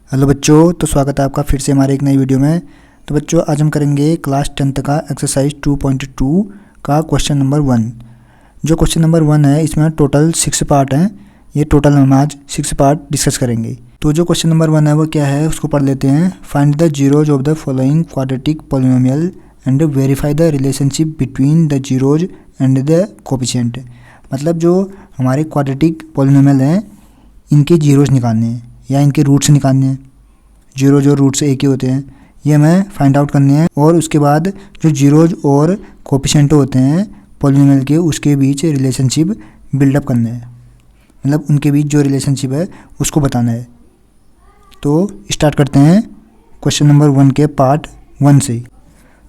Hello बच्चों, तो स्वागत है आपका फिर से हमारे एक नई वीडियो में। तो बच्चों, आज हम करेंगे क्लास 10th का एक्सरसाइज 2.2 का क्वेश्चन नंबर 1। जो क्वेश्चन नंबर 1 है, इसमें टोटल 6 पार्ट हैं। ये टोटल हम आज 6 पार्ट डिस्कस करेंगे। तो जो क्वेश्चन नंबर 1 है वो क्या है, उसको पढ़ लेते हैं। Find the zeros of the following quadratic polynomial and verify the relationship between the zeros and the coefficient. मतलब जो हमारे क्वाड्रेटिक पॉलिनोमियल हैं, इनके जीरोज निकालने हैं या इनके रूट्स निकालने हैं। जीरो जो रूट्स एक ही होते हैं, ये हमें फाइंड आउट करने हैं। और उसके बाद जो जीरोज और कोफिशिएंट होते हैं पॉलिनोमियल के, उसके बीच रिलेशनशिप बिल्डअप करना है। मतलब उनके बीच जो रिलेशनशिप है उसको बताना है। तो स्टार्ट करते हैं क्वेश्चन नंबर 1 के पार्ट 1 से।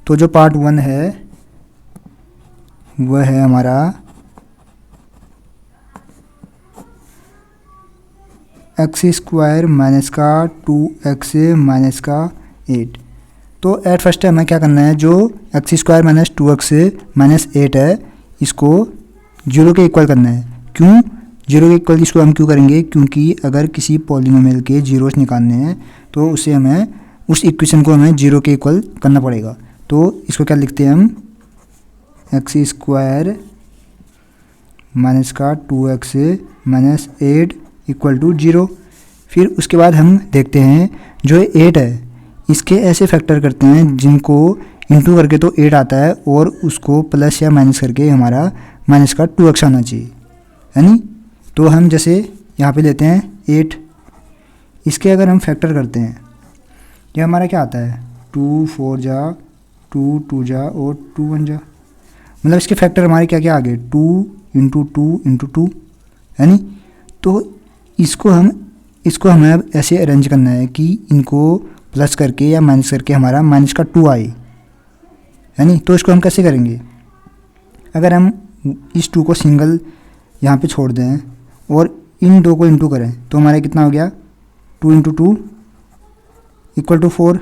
तो जो पार्ट 1 है वह है हमारा एक्स स्क्वायर माइनस का 2x माइनस का 8। तो एट फर्स्ट हमें क्या करना है, जो X square minus 2x minus 8 है, इसको 0 के इक्वल करना है। क्यों 0 के इक्वल इसको हम क्यों करेंगे? क्योंकि अगर किसी पॉलिनोमियल के जीरोस निकालने हैं तो उसे हमें उस इक्वेशन को हमें 0 के इक्वल करना पड़ेगा। तो इसको क्या लिखते हैं हम, एक्स स्क्वायर माइनस का 2x माइनस 8 इक्वल टू 0। फिर उसके बाद हम देखते हैं जो 8 है, इसके ऐसे फैक्टर करते हैं जिनको इंटू करके तो 8 आता है और उसको प्लस या माइनस करके हमारा माइनस का 2x आना चाहिए, है नी। तो हम जैसे यहाँ पे लेते हैं 8, इसके अगर हम फैक्टर करते हैं, ये हमारा क्या आता है 2 4 जा 2 2 जा और 2 1 जा। मतलब इसके फैक्टर हमारे क्या क्या आ गए 2 इंटू 2 इंटू 2, है नी। तो इसको हमें अब ऐसे अरेंज करना है कि इनको प्लस करके या माइनस करके हमारा माइनस का 2 आए, है नी। तो इसको हम कैसे करेंगे, अगर हम इस 2 को सिंगल यहाँ पे छोड़ दें और इन 2 को इंटू करें तो हमारा कितना हो गया 2 इंटू 2 इक्वल टू 4।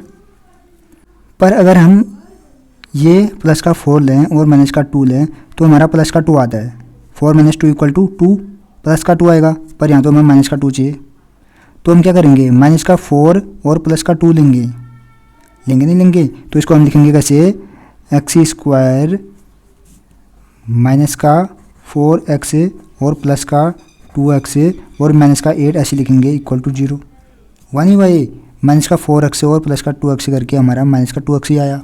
पर अगर हम ये प्लस का 4 लें और माइनस का 2 लें तो हमारा प्लस का 2 आता है। 4 माइनस 2 इक्वल टू 2, प्लस का 2 आएगा, पर यहाँ तो हमें माइनस का 2 चाहिए। तो हम क्या करेंगे, माइनस का 4 और प्लस का 2 लेंगे नहीं लेंगे। तो इसको हम लिखेंगे कैसे, एक्स स्क्वायर माइनस का 4x और प्लस का 2x और माइनस का 8 ऐसे लिखेंगे इक्वल टू 0। वन ही भाई माइनस का 4x और प्लस का 2x करके हमारा माइनस का 2x ही आया।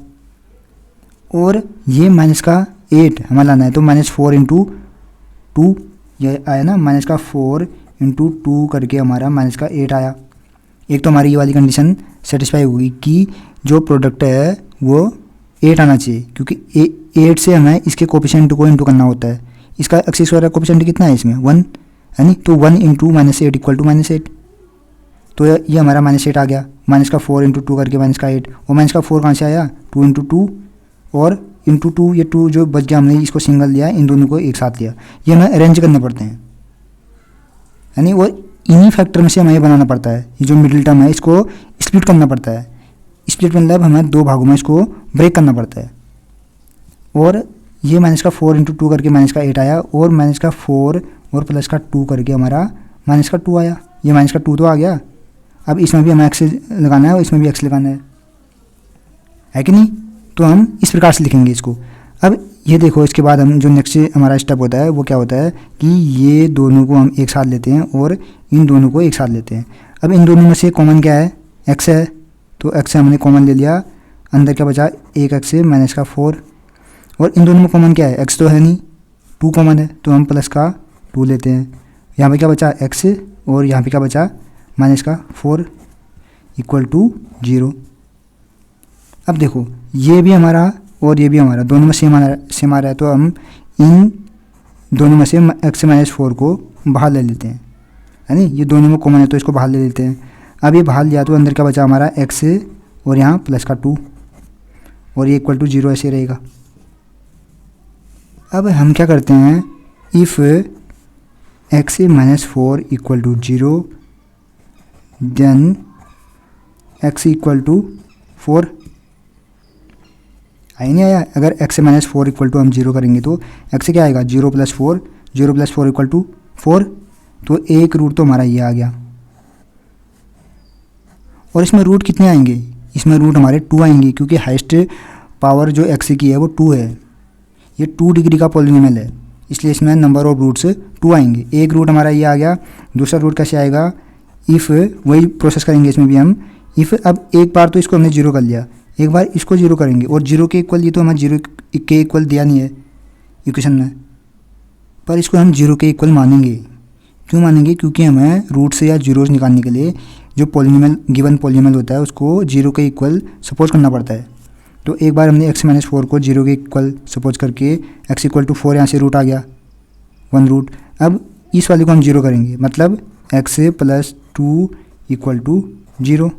और ये माइनस का 8 हमें लाना है, तो माइनस 4 इंटू 2 ये आया ना, माइनस का 4 इंटू 2 करके हमारा माइनस का 8 आया। एक तो हमारी ये वाली कंडीशन सेटिस्फाई हुई कि जो प्रोडक्ट है वो 8 आना चाहिए, क्योंकि 8 से हमें इसके कोफिशिएंट को इंटू करना होता है। इसका एक्स स्क्वायर का कोफिशिएंट कितना है इसमें 1, है नी। तो 1 into minus 8 equal to minus 8। तो ये हमारा माइनस 8 आ गया। माइनस का 4 इंटू 2 करके माइनस का 8, और माइनस का 4 कहाँ से आया 2 इंटू 2 और इंटू 2, ये 2 जो बच गया हमने इसको सिंगल लिया, इन दोनों को एक साथ लिया। ये हमें अरेंज करने पड़ते हैं, यानी और इन्हीं फैक्टर में से हमें ये बनाना पड़ता है। ये जो मिडिल टर्म है इसको स्प्लिट करना पड़ता है। स्प्लिट मतलब हमें 2 भागों में इसको ब्रेक करना पड़ता है। और ये माइनस का 4 इंटू 2 करके माइनस का 8 आया, और माइनस का 4 और प्लस का 2 करके हमारा माइनस का 2 आया। ये माइनस का 2 तो आ गया। अब इसमें भी हमें एक्स लगाना है और इसमें भी एक्स लगाना है कि नहीं। तो हम इस प्रकार से लिखेंगे इसको। अब ये देखो, इसके बाद हम जो नेक्स्ट हमारा स्टेप होता है वो क्या होता है कि ये दोनों को हम एक साथ लेते हैं और इन दोनों को एक साथ लेते हैं। अब इन दोनों में से कॉमन क्या है, एक्स है, तो एक्स हमने कॉमन ले लिया। अंदर क्या बचा, एक एक्स माइनस का 4, और इन दोनों में कॉमन क्या है, एक्स तो है नहीं, 2 कॉमन है, तो हम प्लस का 2 लेते हैं। यहाँ पे क्या बचा एक्स, और यहाँ पे क्या बचा माइनस का 4 इक्वल टू 0। अब देखो, ये भी हमारा और ये भी हमारा दोनों में सेम आ रहा है, तो हम इन दोनों में से एक्स माइनस 4 को बाहर ले लेते हैं, है नी। ये दोनों में कॉमन है तो इसको बाहर ले लेते हैं। अब ये बाहर लिया तो अंदर क्या बचा हमारा एक्स और यहाँ प्लस का 2, और ये इक्वल टू 0 ऐसे रहेगा। अब हम क्या करते हैं, if X minus 4 equal to 0 then X equal to 4। आई नहीं आया। अगर एक्स माइनस 4 इक्वल टू हम 0 करेंगे तो एक्स क्या आएगा 0 प्लस 4, 0 प्लस 4 इक्वल टू 4। तो एक रूट तो हमारा ये आ गया। और इसमें रूट कितने आएंगे, इसमें रूट हमारे 2 आएंगे, क्योंकि हाइस्ट पावर जो एक्स की है वो 2 है, ये 2 डिग्री का पॉलिनोमियल है, इसलिए इसमें नंबर ऑफ रूट्स 2 आएंगे। एक रूट हमारा ये आ गया, दूसरा रूट कैसे आएगा, इफ़ वही प्रोसेस करेंगे इसमें भी हम। इफ़ अब एक बार तो इसको हमने 0 कर लिया, एक बार इसको 0 करेंगे, और 0 के इक्वल, ये तो हमें 0 के इक्वल दिया नहीं है इक्वेशन में, पर इसको हम 0 के इक्वल मानेंगे। क्यों मानेंगे, क्योंकि हमें रूट से या जीरोज निकालने के लिए जो पॉलिनोमियल गिवन पॉलिनोमियल होता है उसको 0 के इक्वल सपोज करना पड़ता है। तो एक बार हमने x - 4 को 0 के इक्वल सपोज करके x = 4, यहाँ से रूट आ गया 1 रूट। अब इस वाले को हम 0 करेंगे, मतलब x + 2 = 0।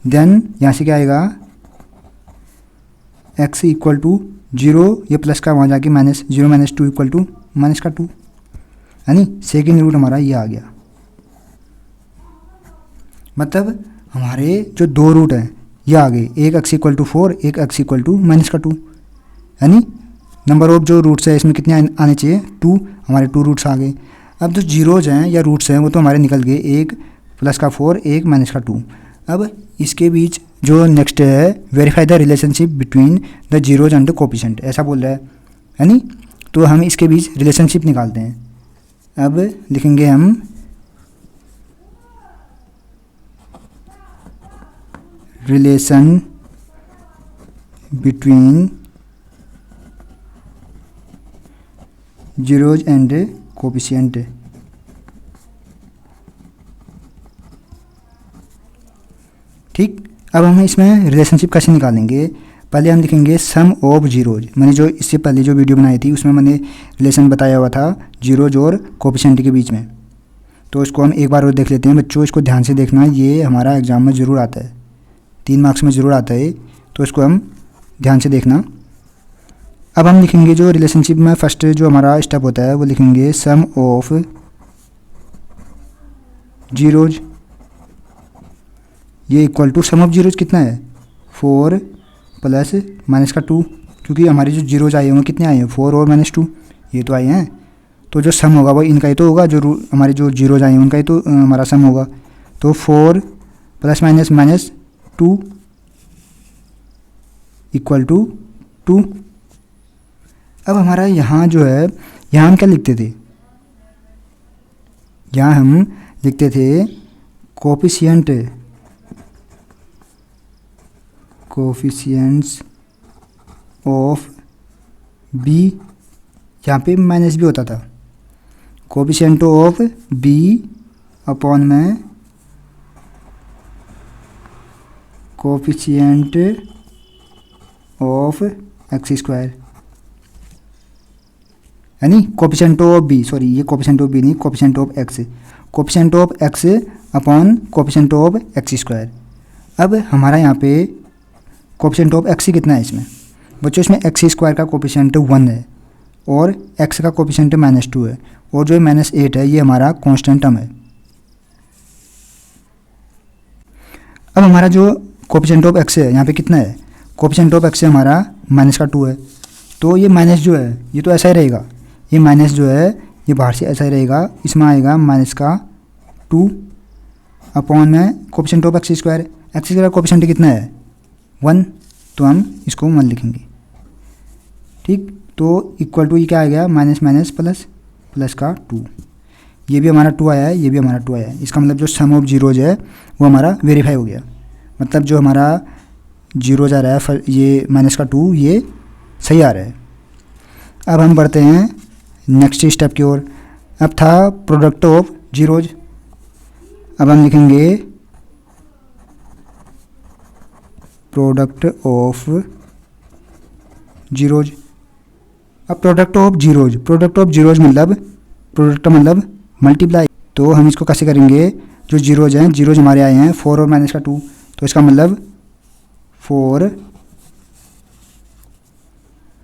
देन यहाँ से क्या आएगा, x = 0, ये प्लस का वहाँ जाके -0 - 2 = -2, यानी सेकेंड रूट हमारा ये आ गया। मतलब हमारे जो 2 रूट हैं ये आ गए, एक x = 4, एक x = -2, यानी नंबर ऑफ जो रूट्स है इसमें कितने आने चाहिए, 2, हमारे 2 रूट्स आ गए। अब जो जीरोज हैं या रूट्स हैं वो तो हमारे निकल गए, एक +4, एक -2। अब इसके बीच जो नेक्स्ट है, verify the relationship between the zeros and coefficient, ऐसा बोल रहा है नी। तो हम इसके बीच रिलेशनशिप निकालते हैं। अब लिखेंगे हम relation between zeros and coefficient. ठीक, अब हम इसमें रिलेशनशिप कैसे निकालेंगे, पहले हम लिखेंगे सम ऑफ जीरोज। मैंने जो इससे पहले जो वीडियो बनाई थी उसमें मैंने रिलेशन बताया हुआ था जीरोज और कोफिशिएंट के बीच में, तो इसको हम एक बार और देख लेते हैं। बच्चों इसको ध्यान से देखना, ये हमारा एग्जाम में ज़रूर आता है, 3 मार्क्स में ज़रूर आता है, तो इसको हम ध्यान से देखना। अब हम लिखेंगे जो रिलेशनशिप में फर्स्ट जो हमारा स्टेप होता है वो लिखेंगे सम ऑफ जीरोज, ये equal to sum of zeros कितना है, 4 + -2, क्योंकि हमारे जो जीरोज आए होंगे कितने आए हैं, 4 और -2, ये तो आए हैं। तो जो सम होगा वो इनका ही तो होगा, जो हमारे जो जीरोज आए हैं उनका ही तो हमारा सम होगा। तो 4 ± -2 = 2। अब हमारा यहाँ जो है, यहाँ हम क्या लिखते थे, यहाँ हम लिखते थे कोफिशिएंट्स ऑफ बी, यहाँ पे माइनस भी होता था, कोफिशिएंट ऑफ बी अपॉन में कोफिशिएंट ऑफ x², यानी कोफिशिएंट ऑफ बी, सॉरी ये कोफिशिएंट ऑफ बी नहीं, coefficient of x, coefficient of x upon coefficient of x²। अब हमारा यहाँ पे कोफिशिएंट ऑफ x कितना है इसमें बच्चों, इसमें x² का कोफिशिएंट 1 है और x का कोफिशिएंट -2 है, और जो -8 है ये हमारा कांस्टेंट टर्म है। अब हमारा जो कोफिशिएंट ऑफ x है यहाँ पे कितना है, कोफिशिएंट ऑफ x हमारा -2 है, तो ये माइनस जो है ये तो ऐसा ही रहेगा, ये माइनस जो है ये बाहर से ऐसा ही रहेगा, इसमें आएगा -2 अपॉन में कोफिशिएंट ऑफ x², का कोफिशिएंट कितना है 1, तो हम इसको 1 लिखेंगे। ठीक, तो इक्वल टू ये क्या आ गया, माइनस प्लस का 2, ये भी हमारा 2 आया है, ये भी हमारा 2 आया है। इसका मतलब जो सम ऑफ जीरोज है वो हमारा वेरीफाई हो गया, मतलब जो हमारा जीरोज आ रहा है ये -2 ये सही आ रहा है। अब हम बढ़ते हैं नेक्स्ट स्टेप की ओर। अब था प्रोडक्ट ऑफ जीरोज, अब हम लिखेंगे प्रोडक्ट ऑफ जीरोज। अब प्रोडक्ट ऑफ जीरोज मतलब प्रोडक्ट मतलब मल्टीप्लाई, तो हम इसको कैसे करेंगे, जो जीरोज हैं, जीरोज हमारे आए हैं 4 और -2, तो इसका मतलब 4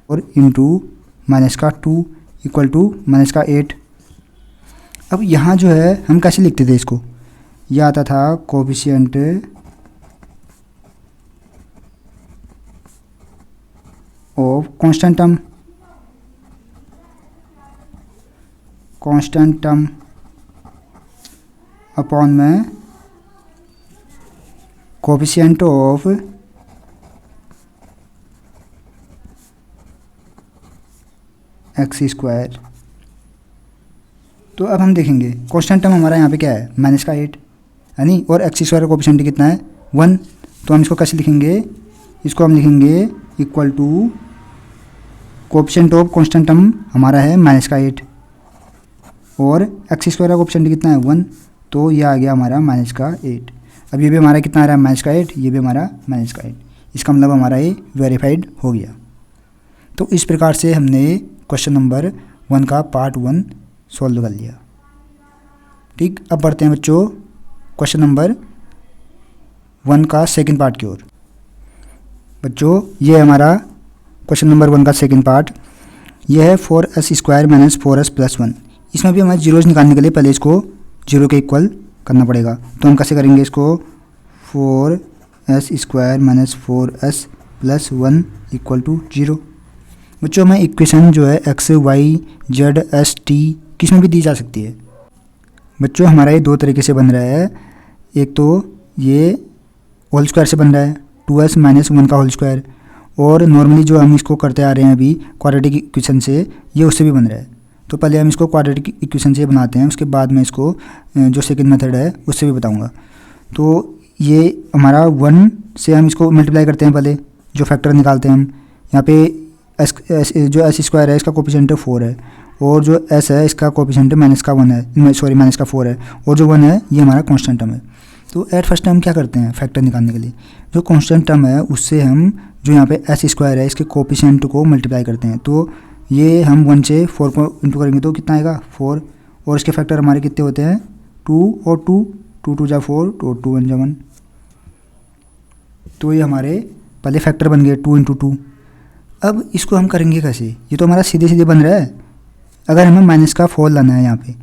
और इंटू -2 इक्वल टू -8। अब यहाँ जो है हम कैसे लिखते थे इसको, यह आता था coefficient of constant term upon में कोफिशिएंट ऑफ एक्स स्क्वायर। तो अब हम देखेंगे कांस्टेंट टर्म हमारा यहाँ पे क्या है, माइनस का 8 है नहीं, और एक्स स्क्वायर का कोफिशिएंट कितना है 1। तो हम इसको कैसे लिखेंगे, इसको हम लिखेंगे equal to coefficient of constant term हमारा है माइनस का 8 और एक्स स्क्वायर का कोफिशिएंट कितना है 1, तो ये आ गया हमारा माइनस का 8। अब ये भी हमारा कितना आ रहा है माइनस का 8, ये भी हमारा माइनस का 8। इसका मतलब हमारा ये वेरीफाइड हो गया। तो इस प्रकार से हमने क्वेश्चन नंबर 1 का पार्ट 1 सॉल्व कर लिया। ठीक, अब बढ़ते हैं बच्चों क्वेश्चन नंबर 1 का सेकंड पार्ट की ओर। बच्चों ये हमारा क्वेश्चन नंबर 1 का सेकंड पार्ट, यह है 4s square minus 4s plus 1। इसमें भी हमें जीरोज निकालने के लिए पहले इसको जीरो के इक्वल करना पड़ेगा। तो हम कैसे करेंगे इसको, 4s square minus 4s plus 1 equal to 0। बच्चों हमें इक्वेशन जो है x y z s t किस में भी दी जा सकती है। बच्चों हमारा ये दो तरीके से बन रहा है, एक तो ये होल स्क्वायर से बन रहा है 2s माइनस 1 का होल स्क्वायर, और नॉर्मली जो हम इसको करते आ रहे हैं अभी क्वाड्रेटिक इक्वेशन से, ये उससे भी बन रहा है। तो पहले हम इसको क्वाड्रेटिक इक्वेशन से बनाते हैं, उसके बाद में इसको जो सेकंड मेथड है उससे भी बताऊंगा। तो ये हमारा 1 से हम इसको मल्टीप्लाई करते हैं, पहले जो फैक्टर निकालते हैं हम यहाँ पे जो एस स्क्वायर है इसका कोफिशिएंट 4 है, और जो एस है इसका कोफिशिएंट माइनस का 1 है, सॉरी माइनस का 4 है, और जो 1 है ये हमारा कांस्टेंट टर्म है। तो एट फर्स्ट हम क्या करते हैं फैक्टर निकालने के लिए, जो कांस्टेंट टर्म है उससे हम जो यहाँ पे एस स्क्वायर है इसके कोफिशिएंट को मल्टीप्लाई करते हैं। तो ये हम 1 से 4 को इंटू करेंगे तो कितना आएगा 4, और इसके फैक्टर हमारे कितने होते हैं 2 और 2, 2 2 जा 4 तो 2 1 जा 1। तो ये हमारे पहले फैक्टर बन गए 2 इंटू 2। अब इसको हम करेंगे कैसे, ये तो हमारा सीधे सीधे बन रहा है। अगर हमें माइनस का 4 लाना है यहाँ पे,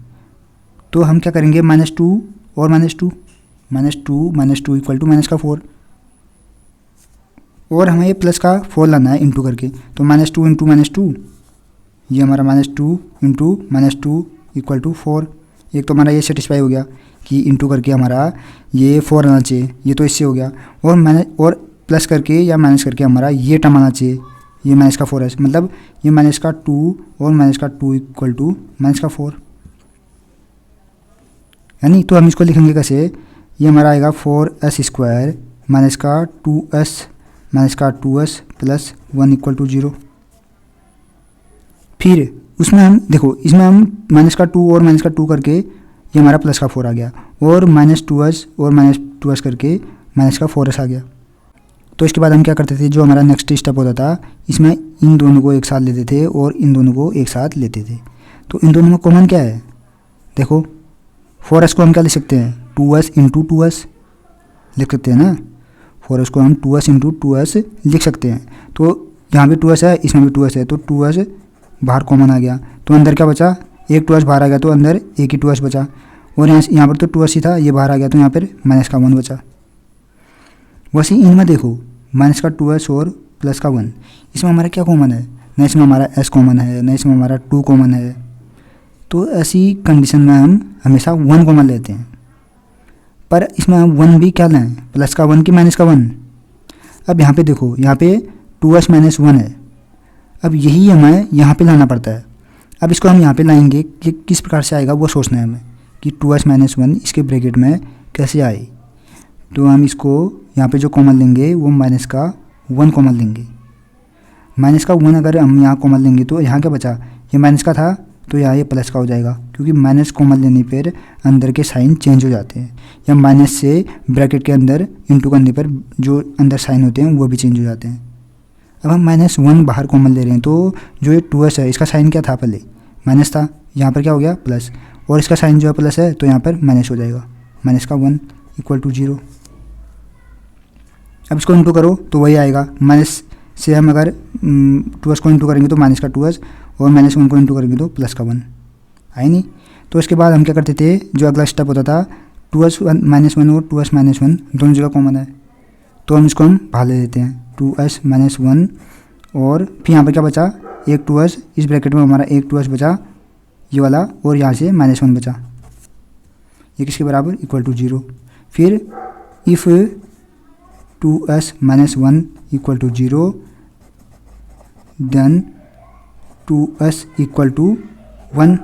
तो हम क्या करेंगे -2 और -2, -2 इक्वल टू माइनस का 4, और हमें ये प्लस का 4 लाना है इंटू करके, तो -2 इंटू -2, ये हमारा -2 इंटू -2 इक्वल टू 4। एक तो हमारा ये सेटिस्फाई हो गया कि इंटू करके हमारा ये 4 आना चाहिए, ये तो इससे हो गया, और प्लस करके या माइनस करके हमारा ये टर्म आना चाहिए, ये माइनस का 4 है, मतलब ये माइनस का 2 और माइनस का 2 इक्वल टू माइनस का 4, यानी तो हम इसको लिखेंगे कैसे, ये हमारा आएगा 4s स्क्वायर माइनस का 2s प्लस 1 इक्वल टू 0। फिर उसमें हम देखो, इसमें हम माइनस का 2 और माइनस का 2 करके ये हमारा प्लस का 4 आ गया, और -2s और -2s करके माइनस का 4s आ गया। तो इसके बाद हम क्या करते थे, जो हमारा नेक्स्ट स्टेप होता था, इसमें इन दोनों को एक साथ लेते थे और इन दोनों को एक साथ लेते थे। तो इन दोनों में कॉमन क्या है, देखो 4s को हम क्या लिख सकते हैं 2s इंटू 2s लिख सकते हैं ना, 4s को हम 2s इंटू 2s लिख सकते हैं। तो यहाँ भी 2s है, इसमें भी 2s है, तो 2s बाहर कॉमन आ गया, तो अंदर क्या बचा, एक 2s बाहर आ गया, तो अंदर एक ही 2s बचा, और यहाँ पर तो 2s ही था, ये बाहर आ गया, तो यहाँ पर माइनस का 1 बचा। वैसे इनमें देखो माइनस का 2s और प्लस का 1, इसमें हमारा क्या कॉमन है, न इसमें हमारा s कॉमन है, न इसमें हमारा 2 कॉमन है। तो ऐसी कंडीशन में हम हमेशा 1 कॉमन लेते हैं, पर इसमें हम 1 भी क्या लें, प्लस का 1 कि माइनस का 1। अब यहाँ पे देखो, यहाँ पे 2s माइनस 1 है, अब यही हमें यहाँ पे लाना पड़ता है। अब इसको हम यहाँ पे लाएंगे कि किस प्रकार से आएगा वो सोचना है हमें, कि 2s माइनस 1 इसके ब्रैकेट में कैसे आए। तो हम इसको यहाँ पे जो कॉमन लेंगे वो माइनस का 1 कॉमन लेंगे। माइनस का 1 अगर हम यहाँ कॉमन लेंगे तो यहाँ क्या बचा, ये माइनस का था तो यहाँ ये प्लस का हो जाएगा, क्योंकि माइनस कॉमन लेने पर अंदर के साइन चेंज हो जाते हैं, या माइनस से ब्रैकेट के अंदर इंटू करने पर जो अंदर साइन होते हैं वो भी चेंज हो जाते हैं। अब हम -1 बाहर कॉमन ले रहे हैं, तो जो ये 2s है इसका साइन क्या था, पहले माइनस था, यहाँ पर क्या हो गया प्लस, और इसका साइन जो है प्लस है, तो यहाँ पर माइनस हो जाएगा, माइनस का 1 इक्वल टू 0। अब इसको इंटू करो तो वही आएगा, माइनस से हम अगर 2s को इंटू करेंगे तो माइनस का 2s, और -1 को इंटू करेंगे तो प्लस का 1 आए नहीं। तो इसके बाद हम क्या करते थे, जो अगला स्टेप होता था 2s माइनस 1 और 2s माइनस 1 दोनों जगह कॉमन है, तो हम इसको हम बाहर ले लेते हैं 2s माइनस 1, और फिर यहाँ पर क्या बचा, एक 2s, इस ब्रैकेट में हमारा एक 2s बचा ये वाला, और यहाँ से -1 बचा, ये किसके बराबर इक्वल टू 0। फिर if 2s minus 1 equal to 0, then 2s equal to 1,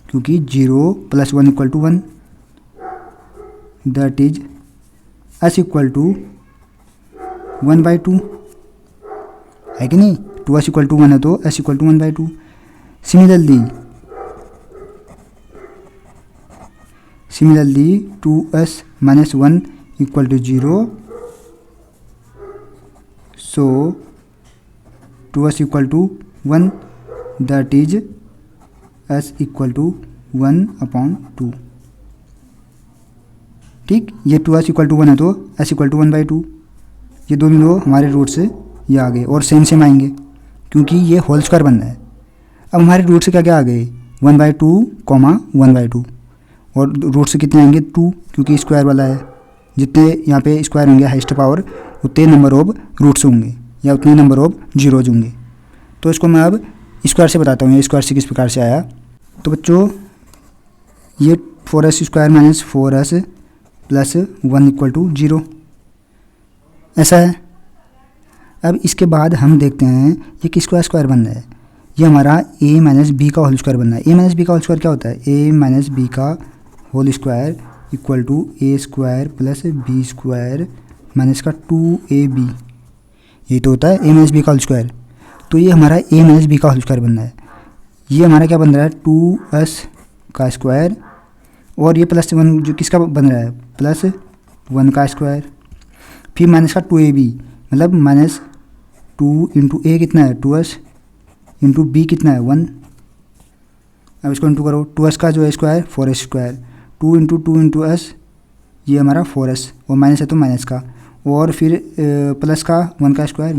क्योंकि 0 plus 1 equal to 1, that is s equal to 1/2 है कि नहीं। 2s इक्वल टू 1 है तो s equal to 1/2। Similarly 2s minus 1 equal to 0, so 2s equal to 1, that is s equal to 1/2। ठीक, ये 2s equal to 1 है तो s equal to 1/2। ये दोनों लो हमारे रूट से ये आ गए और सेम आएंगे क्योंकि ये होल स्क्वायर बन रहा है। अब हमारे रूट से क्या क्या आ गए, 1/2, 1/2, और रूट से कितने आएंगे 2, क्योंकि स्क्वायर वाला है। जितने यहाँ पे स्क्वायर होंगे हाइस्ट पावर, उतने नंबर ऑफ रूट्स होंगे या उतने नंबर ऑफ जीरोज होंगे। तो इसको मैं अब स्क्वायर से बताता हूँ, ये स्क्वायर से किस प्रकार से आया। तो बच्चों ये 4s square minus 4s plus 1 equal to 0 ऐसा है। अब इसके बाद हम देखते हैं ये किसका स्क्वायर बन रहा है। ये हमारा a माइनस बी का होल स्क्वायर बनना है। a माइनस बी का होल स्क्वायर क्या होता है, a माइनस बी का whole square equal to a square plus B square minus का 2ab, ये तो होता है a माइनस बी का होल स्क्वायर। तो ये हमारा a माइनस बी का होल स्क्वायर बनना है। ये हमारा क्या बन रहा है 2s का स्क्वायर, और ये प्लस 1 जो किसका बन रहा है प्लस 1 का स्क्वायर, फिर माइनस का 2ab, मतलब माइनस 2 इंटू ए कितना है 2s, इंटू बी कितना है 1। अब इसको इंटू करो, 2s का जो है square 4s square, 2 into 2 into s, ये हमारा 4s, और माइनस है तो माइनस का, और फिर प्लस का 1 का स्क्वायर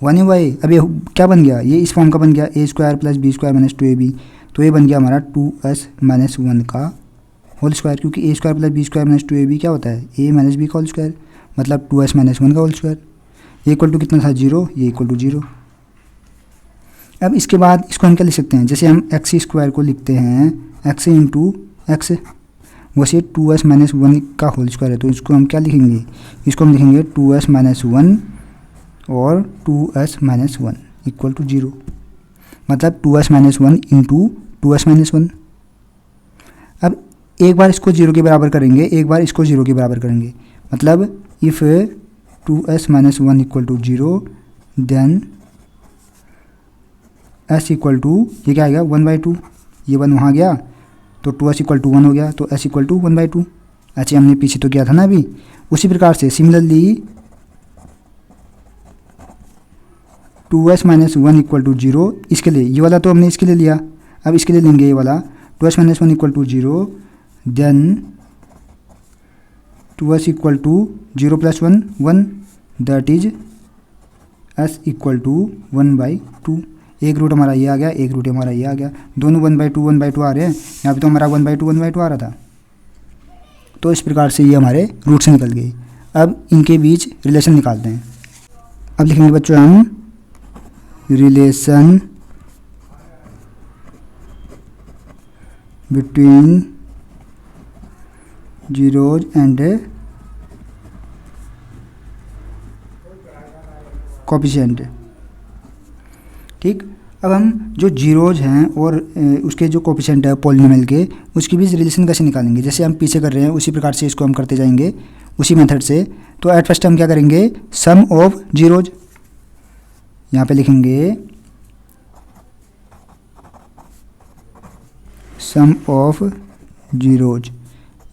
1 ही हुआ है। अब ये क्या बन गया, ये इस फॉर्म का बन गया a square plus B square minus 2ab। तो ये बन गया हमारा 2s माइनस 1 का होल स्क्वायर, क्योंकि a square plus B square minus 2ab क्या होता है a माइनस बी का होल स्क्वायर, मतलब 2s माइनस 1 का होल स्क्वायर। ये इक्वल टू कितना था 0, ये इक्वल टू 0। अब इसके बाद इसको हम क्या लिख सकते हैं, जैसे हम एक्स स्क्वायर को लिखते हैं एक्स इंटू एक्स, वैसे 2s माइनस 1 का होल स्क्वायर है तो इसको हम क्या लिखेंगे, इसको हम लिखेंगे 2s माइनस 1 और 2s माइनस 1 इक्वल टू 0, मतलब 2s minus 1 into 2s minus 1। अब एक बार इसको 0 के बराबर करेंगे, एक बार इसको 0 के बराबर करेंगे, मतलब if 2s minus 1 equal to 0 then s equal to, ये क्या आएगा 1/2, ये 1 वहाँ गया तो 2s इक्वल टू 1 हो गया, तो s इक्वल टू 1/2। अच्छा हमने पीछे तो किया था ना अभी, उसी प्रकार से similarly 2s minus 1 equal to 0, इसके लिए ये वाला तो हमने इसके लिए लिया, अब इसके लिए लेंगे ये वाला 2s minus 1 equal to 0 then 2s equal to 0 plus 1 1, that is s equal to 1/2। एक रूट हमारा ये आ गया, एक रूट हमारा ये आ गया, दोनों 1/2 आ रहे हैं। यहाँ पे तो हमारा 1/2 आ रहा था, तो इस प्रकार से ये हमारे रूट से निकल गए। अब इनके बीच रिलेशन निकालते हैं। अब लिखेंगे बच्चों हम relation between zeros and coefficient. ठीक, अब हम जो जीरोज हैं और उसके जो कोफिशिएंट है पॉलिनोमियल के, उसके बीच रिलेशन कैसे निकालेंगे, जैसे हम पीछे कर रहे हैं उसी प्रकार से इसको हम करते जाएंगे उसी मेथड से। तो एट फर्स्ट हम क्या करेंगे, सम ऑफ जीरोज, यहाँ पे लिखेंगे sum of zeros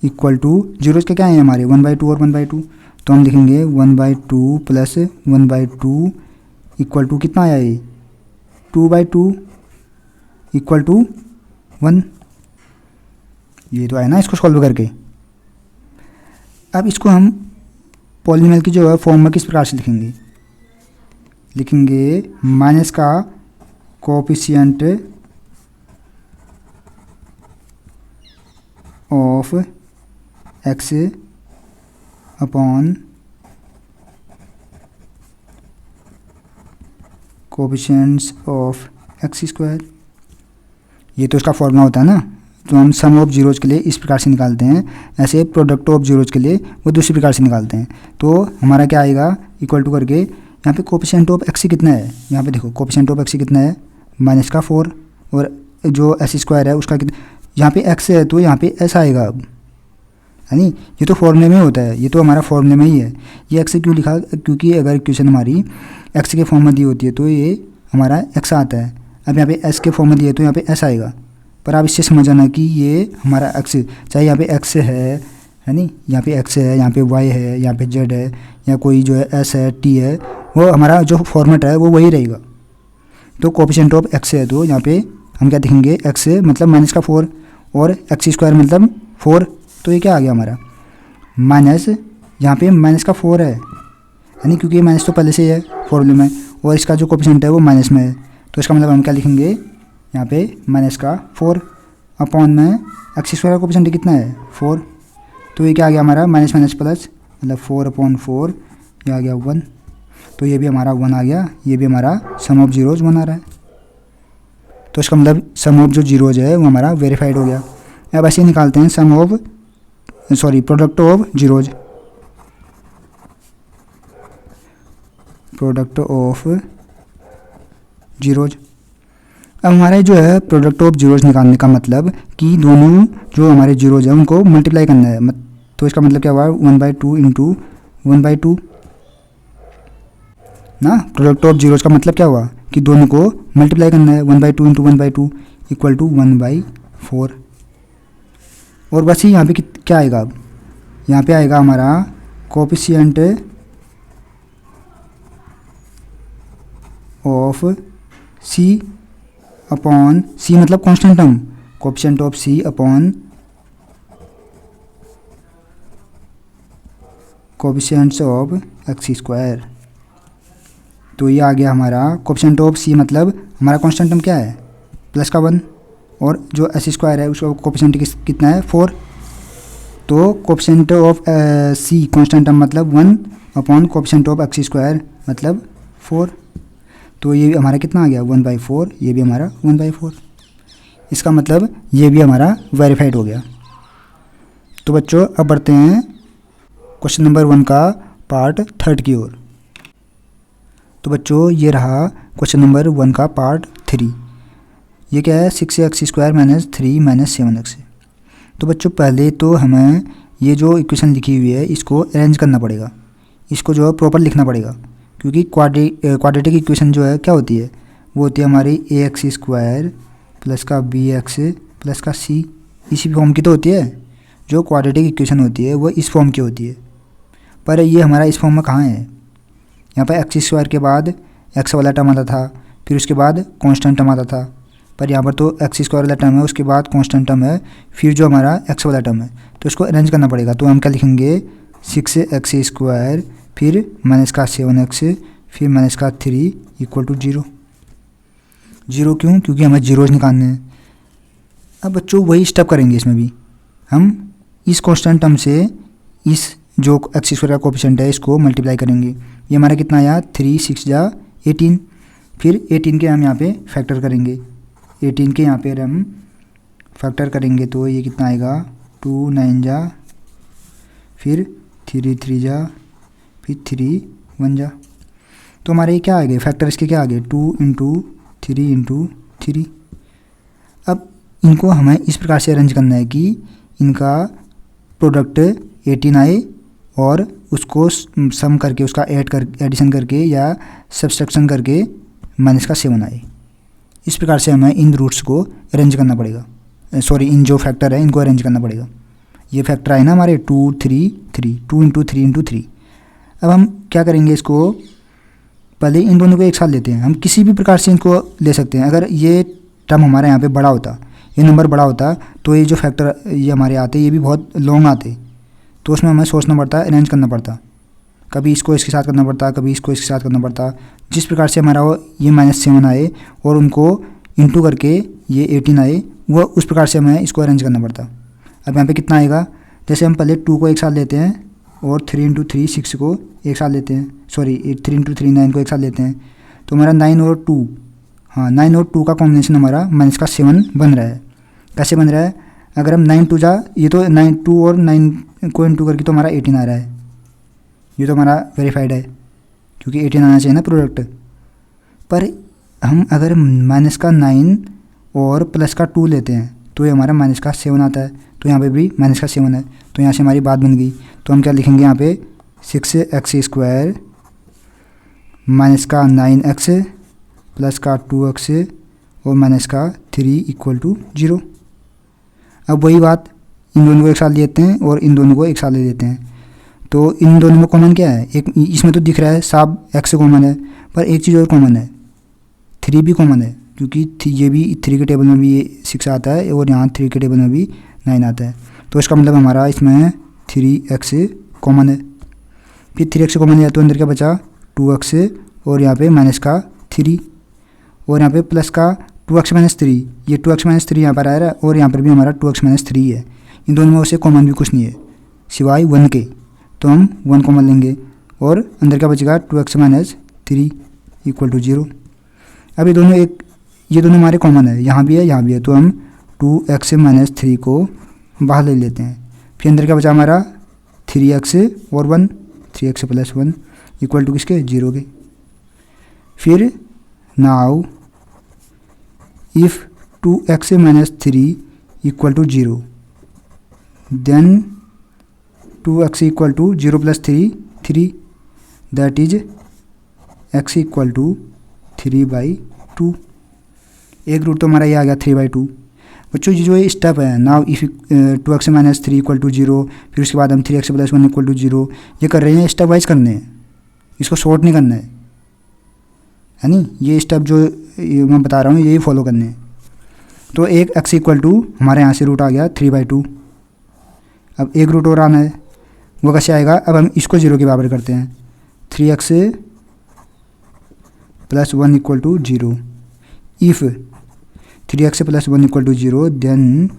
equal to, zeros के क्या है हमारे 1/2 और 1/2, तो हम लिखेंगे 1/2 प्लस 1/2 इक्वल टू कितना आया ये 2/2 इक्वल टू 1, ये तो आया ना इसको सॉल्व करके। अब इसको हम पॉलिनोमियल की जो है फॉर्मूला किस प्रकार से लिखेंगे, लिखेंगे माइनस का coefficient of x upon coefficients of X square. ये तो इसका फॉर्मूला होता है ना, तो हम सम ऑफ जीरोज के लिए इस प्रकार से निकालते हैं, ऐसे प्रोडक्ट ऑफ जीरोज के लिए वो दूसरी प्रकार से निकालते हैं। तो हमारा क्या आएगा, इक्वल टू करके यहाँ पे कोफिशिएंट ऑफ एक्स कितना है, यहाँ पे देखो कोफिशिएंट ऑफ एक्स कितना है -4, और जो एस स्क्वायर है उसका कितना, यहाँ पे एक्स है तो यहाँ पे एस आएगा अब, है नी। ये तो फॉर्मूले में होता है, ये तो हमारा फॉर्मूले में ही है। ये एक्स क्यों लिखा, क्योंकि अगर इक्वेशन हमारी एक्स के फॉर्म में दी होती है तो ये हमारा एक्स आता है। अब यहाँ पे एस के फॉर्म में दिए तो यहाँ पे एस आएगा। पर आप इससे समझ आना कि ये हमारा एक्स, चाहे यहाँ पे एक्स है नी, यहाँ पे एक्स है, यहाँ पे वाई है, यहाँ पे जेड है, या कोई जो है एस है, टी है, वो हमारा जो फॉर्मेट है वो वही रहेगा। तो कोफिशिएंट ऑफ एक्स है तो यहाँ पे हम क्या देखेंगे, एक्स मतलब -4 और एक्स स्क्वायर मतलब 4, तो ये क्या आ गया हमारा माइनस, यहाँ पे -4 है नी, क्योंकि माइनस तो पहले से ही है फॉर्मूले में, और इसका जो कोफिशिएंट है वो माइनस में है। तो इसका मतलब हम क्या लिखेंगे यहाँ पे -4 अपॉन में एक्स स्क्वायर का कोफिशिएंट कितना है 4, तो ये क्या आ गया हमारा माइनस माइनस प्लस, मतलब 4/4 ये आ गया 1, तो ये भी हमारा 1 आ गया। ये भी हमारा सम ऑफ जीरोज 1 आ रहा है। तो इसका मतलब सम ऑफ जो जीरोज है वो हमारा वेरीफाइड हो गया। अब ऐसे निकालते हैं sum of product of zeros, product of zeros. अब हमारे जो है प्रोडक्ट ऑफ जीरोज निकालने का मतलब कि दोनों जो हमारे जीरोज हैं उनको मल्टीप्लाई करना है। तो इसका मतलब क्या हुआ 1/2 इंटू 1/2 ना। प्रोडक्ट ऑफ जीरोज का मतलब क्या हुआ कि दोनों को मल्टीप्लाई करना है, 1/2 इंटू 1/2 इक्वल टू 1/4। और बस ही यहाँ पे क्या आएगा, अब यहाँ पे आएगा हमारा coefficient of C upon C मतलब constant term, coefficient of C upon coefficients of X square. तो ये आ गया हमारा कोफिशिएंट ऑफ सी मतलब हमारा कांस्टेंट टर्म क्या है प्लस का 1, और जो एस स्क्वायर है उसका कोफिशिएंट कितना है 4। तो coefficient of C constant term मतलब 1 upon coefficient of X square मतलब 4। तो ये हमारा कितना आ गया 1/4, ये भी हमारा 1/4। इसका मतलब ये भी हमारा वेरीफाइड हो गया। तो बच्चों अब बढ़ते हैं क्वेश्चन नंबर 1 का पार्ट 3 की ओर। तो बच्चों ये रहा क्वेश्चन नंबर 1 का पार्ट 3। ये क्या है 6x² - 3 - 7x। तो बच्चों पहले तो हमें ये जो इक्वेशन लिखी हुई है इसको अरेंज करना पड़ेगा, इसको जो है प्रॉपर लिखना पड़ेगा, क्योंकि क्वाड्रेटिक इक्वेशन जो है क्या होती है, वो होती है हमारी ax² प्लस का bx प्लस का c, इसी फॉर्म की तो होती है। जो क्वाड्रेटिक इक्वेशन होती है वो इस फॉर्म की होती है, पर ये हमारा इस फॉर्म में कहाँ है। यहाँ पर x² के बाद x वाला टर्म आता था, फिर उसके बाद कांस्टेंट टर्म आता था, पर यहाँ पर तो x² वाला टर्म है, उसके बाद कांस्टेंट टर्म है, फिर जो हमारा x वाला टर्म है, तो इसको अरेंज करना पड़ेगा। तो हम क्या लिखेंगे 6x² फिर -7x फिर -3 इक्वल टू 0। 0 क्यों, क्योंकि हमें जीरोज निकालने हैं। अब बच्चों वही स्टेप करेंगे इसमें भी, हम इस कांस्टेंट टर्म से इस जो x² का कोफिशिएंट है इसको मल्टीप्लाई करेंगे। ये हमारा कितना आया 3 6 जा 18, फिर 18 के हम यहाँ पे फैक्टर करेंगे, 18 के यहाँ पे हम फैक्टर करेंगे तो ये कितना आएगा 2 9 जा, फिर 3 3 जा, फिर 3 1 जा। तो हमारे ये क्या आ गए फैक्टर, इसके क्या आ गए 2 × 3 × 3। अब इनको हमें इस प्रकार से अरेंज करना है कि इनका प्रोडक्ट 18 आए और उसको सम करके उसका एडिशन करके या सब्सट्रैक्शन करके -7 आए। इस प्रकार से हमें इन रूट्स को अरेंज करना पड़ेगा, इन जो फैक्टर है इनको अरेंज करना पड़ेगा। ये फैक्टर आए ना हमारे 2 3 3, 2 × 3 × 3। अब हम क्या करेंगे, इसको पहले इन दोनों को एक साथ लेते हैं। हम किसी भी प्रकार से इनको ले सकते हैं। अगर ये टर्म हमारे यहाँ पे बड़ा होता, ये नंबर बड़ा होता, तो ये जो फैक्टर ये हमारे आते ये भी बहुत लॉन्ग आते, तो उसमें हमें सोचना पड़ता, अरेंज करना पड़ता, कभी इसको इसके साथ करना पड़ता, कभी इसको इसके साथ करना पड़ता। जिस प्रकार से हमारा ये -7 आए और उनको इंटू करके ये 18 आए, वो उस प्रकार से हमें इसको अरेंज करना पड़ता। अब यहाँ पे कितना आएगा, जैसे हम पहले 2 को एक साथ लेते हैं और 3 × 3 6 को एक साथ लेते हैं, 3 × 3 9 को एक साथ लेते हैं, तो हमारा 9 और 2, हाँ 9 और 2 का कॉम्बिनेशन हमारा -7 बन रहा है। कैसे बन रहा है, अगर हम 9 टू जा, ये तो 9 2 और 9 को इंटू करके तो हमारा 18 आ रहा है, ये तो हमारा वेरीफाइड है क्योंकि 18 आना चाहिए ना प्रोडक्ट। पर हम अगर माइनस का 9 और प्लस का 2 लेते हैं तो ये हमारा माइनस का 7 आता है, तो यहाँ पे भी माइनस का 7 है, तो यहाँ से हमारी बात बन गई। तो हम क्या लिखेंगे यहाँ पे 6x² माइनस का 9x प्लस का 2x और माइनस का 3 = 0। अब वही बात इन दोनों को एक साथ लेते हैं और इन दोनों को एक साथ ले लेते हैं। तो इन दोनों में कॉमन क्या है, एक इसमें तो दिख रहा है साफ x कॉमन है, पर एक चीज़ और कॉमन है, 3 भी कॉमन है, क्योंकि ये भी 3 के टेबल में भी 6 आता है और यहाँ 3 के टेबल में भी 9 आता है। तो इसका मतलब हमारा इसमें 3x कॉमन है। फिर 3x कॉमन है तो अंदर क्या बचा 2x और यहाँ पे माइनस का 3 और यहाँ पे प्लस का 2x - 3, ये 2x - 3 यहाँ पर आ रहा है और यहाँ पर भी हमारा 2x - 3 है। इन दोनों में उससे कॉमन भी कुछ नहीं है सिवाय 1 के, तो हम 1 कॉमन लेंगे और अंदर क्या बचेगा 2x - 3 = 0। अब ये दोनों हमारे कॉमन है, यहाँ भी है यहाँ भी है, तो हम 2x - 3 को बाहर ले लेते हैं। फिर अंदर क्या बचा हमारा 3x और 1, 3x + 1 = किसके 0 के। फिर now if 2x - 3 = 0 then 2x = 0 + 3 3, that is x = 3/2। एक रूट तो हमारा ये आ गया 3/2। बच्चों ये जो ये स्टेप है नाउ इफ 2x - 3 = 0, फिर उसके बाद हम 3x + 1 = 0, ये कर रहे हैं स्टेप वाइज करने हैं, इसको शॉर्ट नहीं करना है नहीं, ये स्टेप जो मैं बता रहा हूँ यही फॉलो करने हैं। तो एक x = हमारे यहाँ से रूट आ गया 3/2। अब एक रूट और आना है, वो कैसे आएगा, अब हम इसको 0 के बराबर करते हैं, 3x + 1 = 0। If 3x + 1 = 0 then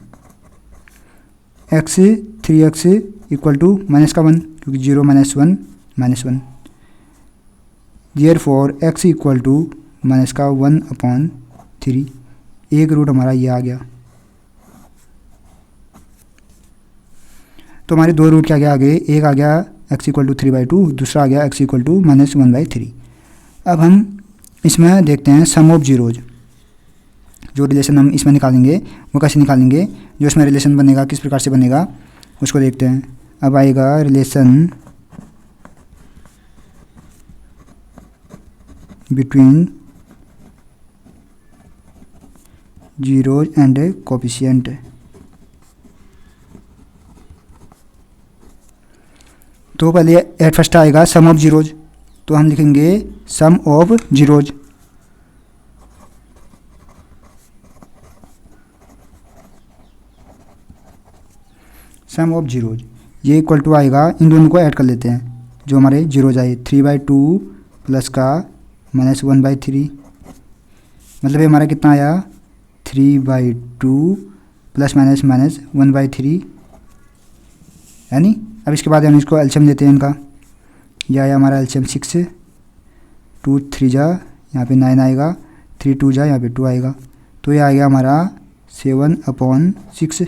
x 3x = minus का 1, क्योंकि 0 - 1 -1, देयरफॉर x = माइनस का 1/3। एक रूट हमारा ये आ गया। तो हमारे दो रूट क्या आ गए, एक आ गया x = 3/2, दूसरा आ गया x = -1/3। अब हम इसमें देखते हैं सम ऑफ जीरोज, जो रिलेशन हम इसमें निकालेंगे वो कैसे निकालेंगे, जो इसमें रिलेशन बनेगा किस प्रकार से बनेगा उसको देखते हैं। अब आएगा relation between zeros and coefficient. तो पहले एट फर्स्ट आएगा सम ऑफ जीरोज, तो हम लिखेंगे sum of zeros. Sum of zeros ये इक्वल टू आएगा, इन दोनों को ऐड कर लेते हैं जो हमारे जीरोज आए, 3/2 प्लस का -1/3, मतलब ये हमारा कितना आया 3/2 प्लस माइनस -1/3 है नी। अब इसके बाद हम इसको एलसीएम लेते हैं इनका, यह आया हमारा एलसीएम 6, 2 3 जा यहाँ पे 9 आएगा, 3 2 जा यहाँ पे 2 आएगा, तो ये आ गया हमारा 7/6।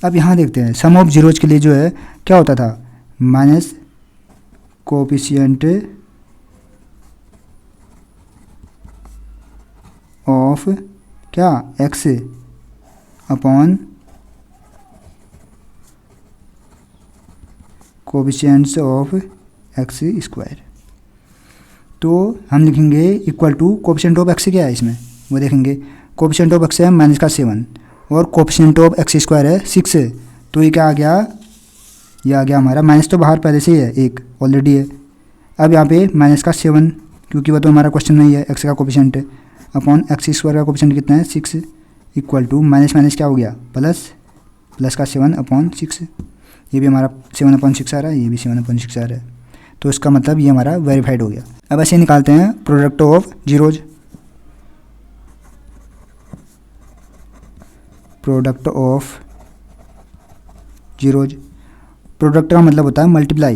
अब यहाँ देखते हैं सम ऑफ जीरोज के लिए जो है क्या होता था, माइनस कोएफिशिएंट ऑफ क्या x upon coefficients of x²। तो हम लिखेंगे equal to coefficient of x क्या है इसमें वो देखेंगे, कोएफिशिएंट ऑफ x है -7 और कोएफिशिएंट ऑफ x² है 6, तो ये क्या आ गया, ये आ गया हमारा माइनस, तो बाहर पहले से ही है एक ऑलरेडी है। अब यहाँ पे -7 क्योंकि वह तो हमारा क्वेश्चन में ही है, x का कोएफिशिएंट अपॉन x² का कोएफिशिएंट कितना है 6, इक्वल टू माइनस माइनस क्या हो गया प्लस का 7/6, ये भी हमारा 7/6 आ रहा है, ये भी 7/6 आ रहा है, तो इसका मतलब ये हमारा वेरीफाइड हो गया। अब ऐसे निकालते हैं product of zeros, product of zeros, product का मतलब होता है मल्टीप्लाई,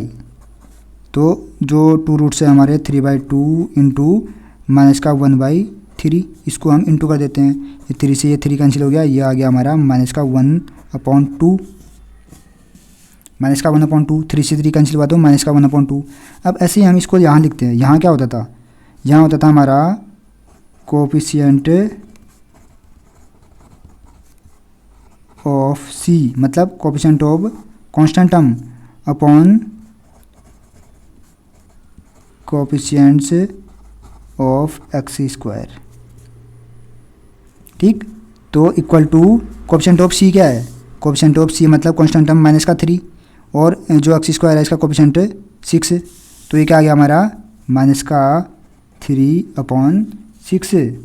तो जो 2 रूट्स है हमारे 3/2 इंटू -1/3 3, इसको हम इंटू कर देते हैं, ये 3 से ये 3 कैंसिल हो गया, ये आ गया हमारा -1/2, -1/2, 3 से 3 कैंसिल हुआ तो -1/2। अब ऐसे ही हम इसको यहाँ लिखते हैं। यहाँ क्या होता था, यहाँ होता था हमारा कोफिशिएंट ऑफ सी, मतलब coefficient of constant term upon coefficients of X square. ठीक, तो इक्वल टू कोफिशिएंट ऑफ सी क्या है, कोफिशिएंट ऑफ सी मतलब कांस्टेंट टर्म -3 और जो एक्स स्क्वायर है इसका कोफिशिएंट 6, तो ये क्या आ गया हमारा -3/6।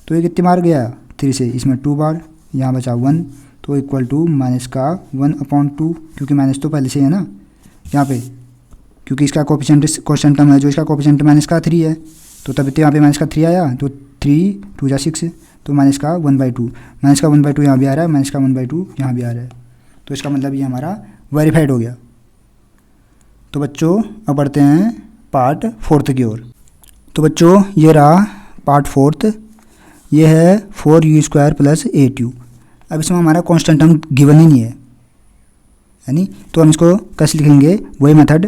तो ये कितनी बार गया 3 से, इसमें 2 बार, यहाँ बचा 1, तो इक्वल टू -1/2, क्योंकि माइनस तो पहले से है ना यहाँ पे, क्योंकि इसका कोफिशिएंट कांस्टेंट टर्म है, जो इसका कोफिशिएंट -3 है, तो तभी तो यहाँ पे -3 आया, तो 3 2 जा 6, तो -1/2 यहाँ भी आ रहा है, -1/2 यहाँ भी आ रहा है, तो इसका मतलब ये हमारा वेरीफाइड हो गया। तो बच्चों अब बढ़ते हैं पार्ट 4 की ओर। तो बच्चों ये रहा पार्ट 4, ये है 4u² + 8u। अब इसमें हमारा कांस्टेंट टर्म गिवन ही नहीं है यानी, तो हम इसको कैसे लिखेंगे, वही मेथड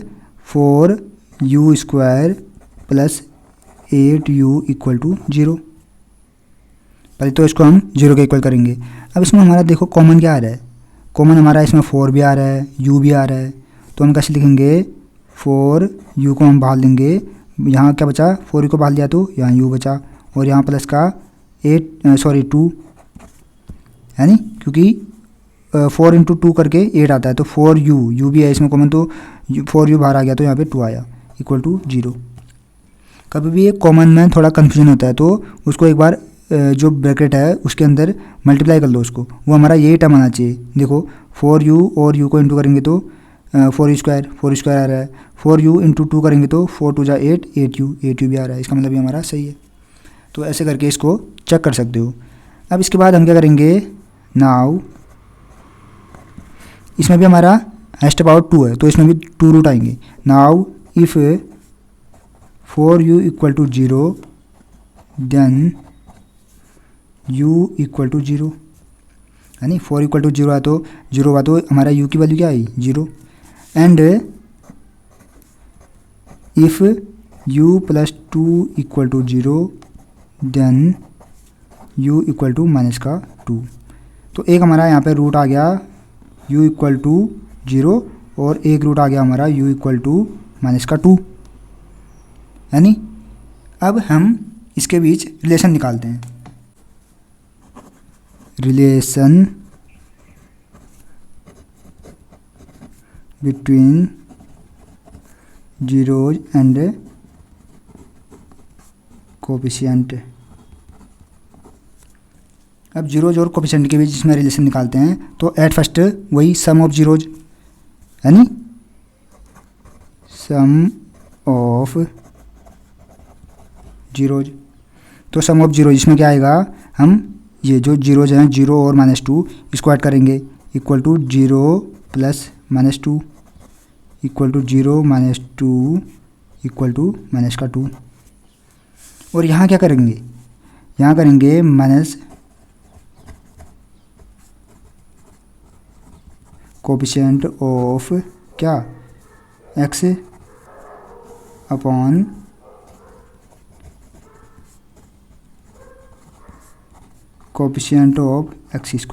4u² + 8u = 0। पहले तो इसको हम 0 के इक्वल करेंगे। अब इसमें हमारा देखो कॉमन क्या आ रहा है, कॉमन हमारा इसमें 4 भी आ रहा है, u भी आ रहा है, तो हम कैसे लिखेंगे, 4u को हम बाहर लेंगे, यहाँ क्या बचा, 4u को बाहर लिया तो यहाँ u बचा, और यहाँ प्लस का 2 है नी, क्योंकि 4 × 2 करके 8 आता है, तो 4u भी है इसमें कॉमन, तो 4u बाहर आ गया, तो यहाँ पे 2 आया = 0। कभी भी एक कॉमन में थोड़ा कन्फ्यूजन होता है, तो उसको एक बार जो ब्रैकेट है उसके अंदर मल्टीप्लाई कर लो उसको, वो हमारा यही टर्म आना चाहिए। देखो 4u और u को इंटू करेंगे तो 4u² आ रहा है, 4u × 2 करेंगे तो 4 2 जा 8, 8u भी आ रहा है, इसका मतलब ये हमारा सही है। तो ऐसे करके इसको चेक कर सकते हो। अब इसके बाद हम क्या करेंगे, नाउ इसमें भी हमारा h⁻2 है, तो इसमें भी 2 रूट आएंगे। Now if 4u = 0 then u = 0 है नी, 4 = 0 है तो 0 हुआ, तो हमारा u की वैल्यू क्या आई 0। And if u + 2 = 0 then u = -2। तो एक हमारा यहाँ पे रूट आ गया u = 0 और एक रूट आ गया हमारा u = -2 है नी। अब हम इसके बीच रिलेशन निकालते हैं, relation between zeros and coefficient. अब जीरोज और कोफिशिएंट के बीच इसमें रिलेशन निकालते हैं, तो एट फर्स्ट वही सम ऑफ जीरोज है नी, सम ऑफ जीरोज। तो सम ऑफ जीरोज इसमें क्या आएगा, हम ये जो जीरोज हैं 0 और -2 इसको ऐड करेंगे, = 0 + -2 = 0 -2 = -2। और यहाँ क्या करेंगे, यहाँ करेंगे माइनस कोफिशिएंट ऑफ क्या x upon coefficient of x²।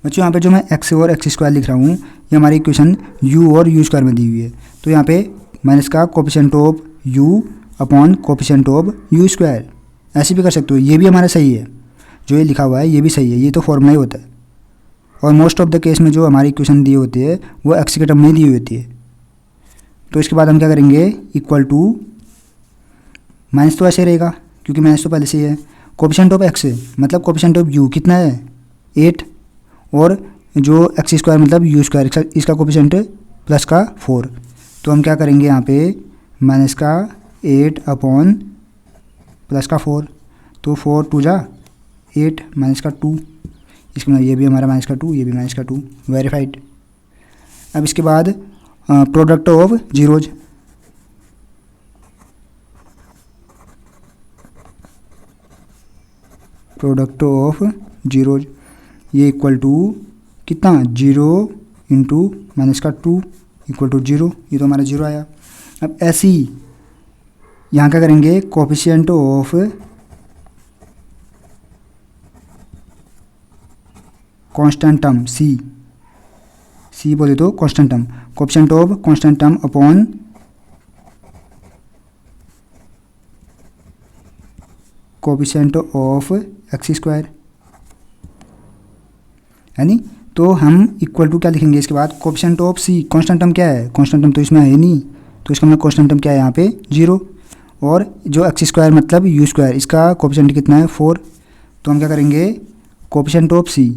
बच्चों यहाँ पे जो मैं x और x² लिख रहा हूँ, ये हमारी इक्वेशन u और u² में दी हुई है, तो यहाँ पे माइनस का coefficient of u upon coefficient of u², ऐसे भी कर सकते हो। ये भी हमारा सही है, जो ये लिखा हुआ है ये भी सही है, ये तो फॉर्मूला ही होता है। और मोस्ट ऑफ द केस में जो हमारी इक्वेशन दी होती है वो x के टर्म में दी हुई होती है। तो इसके बाद हम क्या करेंगे, = माइनस तो ऐसे रहेगा क्योंकि माइनस तो पहले से ही है, कोफिशिएंट ऑफ x मतलब कोफिशिएंट ऑफ u कितना है 8, और जो x² मतलब u², इसका कोफिशिएंट प्लस का 4। तो हम क्या करेंगे यहाँ पे माइनस का 8 अपॉन प्लस का 4, तो 4 2 जा 8 माइनस का 2, इसमें ये भी हमारा -2, ये भी -2, वेरीफाइड। अब इसके बाद product of zeros, product of zeros, ये इक्वल टू कितना 0 इंटू माइनस का 2 इक्वल टू 0, ये तो हमारा 0 आया। अब ऐसे ही यहाँ क्या करेंगे, कोफिशिएंट ऑफ कांस्टेंट टर्म सी बोले तो constant term, coefficient of constant term upon coefficient of X square, है नी। तो हम इक्वल टू क्या लिखेंगे इसके बाद, coefficient of C, constant term क्या है, कांस्टेंट टर्म तो इसमें है नहीं, तो इसका मतलब कांस्टेंट टर्म क्या है यहाँ पे 0, और जो एक्स स्क्वायर मतलब यू स्क्वायर, इसका कोफिशिएंट कितना है 4। तो हम क्या करेंगे, coefficient of C,